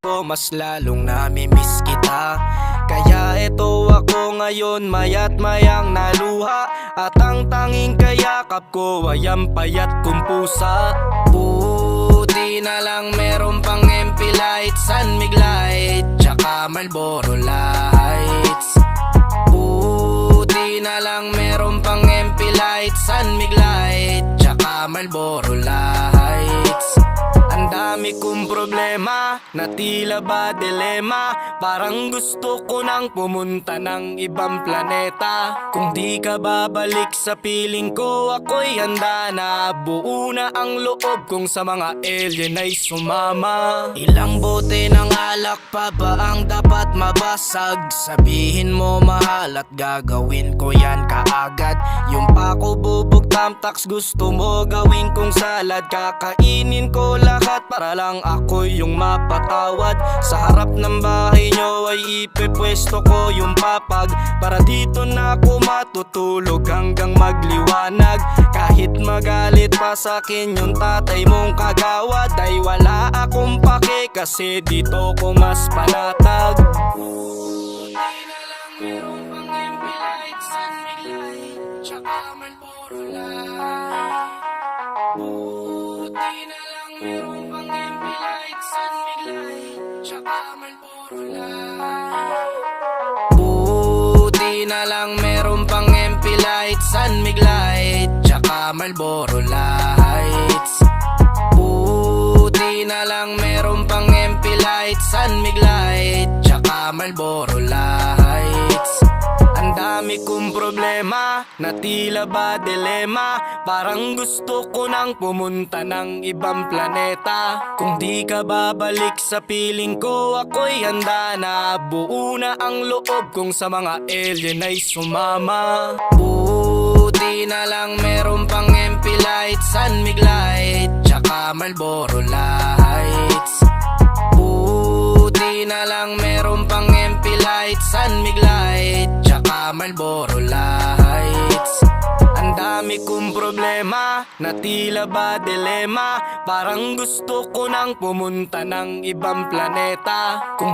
ko, mas lalong namimiss kita. Kaya eto ako ngayon, maya't mayang naluha, at ang tanging kayakap ko ay ang payat kong pusa. Buti na lang meron pang MP Light, San Mig Light, tsaka Marlboro Lights. Buti na lang meron pang MP Light, San Mig Light, tsaka Marlboro Lights. Ang dami kong problema na tila ba dilema, parang gusto ko nang pumunta ng ibang planeta. Kung di ka babalik sa piling ko, ako'y handa na. Buo na ang loob kong sa mga alien ay sumama. Ilang bote ng alak pa ba ang dapat mabasag? Sabihin mo mahal at gagawin ko yan kaagad. Yung pako bubog tamtax gusto mo gawin kong salad. Kakainin ko lahat para lang ako yung mapatawad. Sa harap ng bahay nyo ay ipepwesto ko yung papag, para dito na ako matutulog hanggang magliwanag. Kahit magalit pa sa'kin yung tatay mong kagawad, ay wala akong pake kasi dito ko mas panatag. Buti na lang meron pang MP Light, San Mig Light, tsaka Marlboro Light. Buti na lang meron pang MP Light, San Mig Light, tsaka Marlboro Light. Buti na lang meron pang MP Light, San Mig Light, tsaka Marlboro Lights. Buti na lang meron pang MP Light, San Mig Light, tsaka Marlboro Lights. Ang dami kong problema na tila ba dilema, parang gusto ko nang pumunta ng ibang planeta. Kung di ka babalik sa piling ko, ako'y handa na. Buo na ang loob kong sa mga alien ay sumama. Buti na lang meron pang MP Light, San Mig Light, tsaka Marlboro Lights. Buti na lang meron pang MP Light, San Mig Light, tsaka Marlboro Lights. Ang dami kong problema na tila ba dilema, parang gusto ko nang pumunta ng ibang planeta. Kung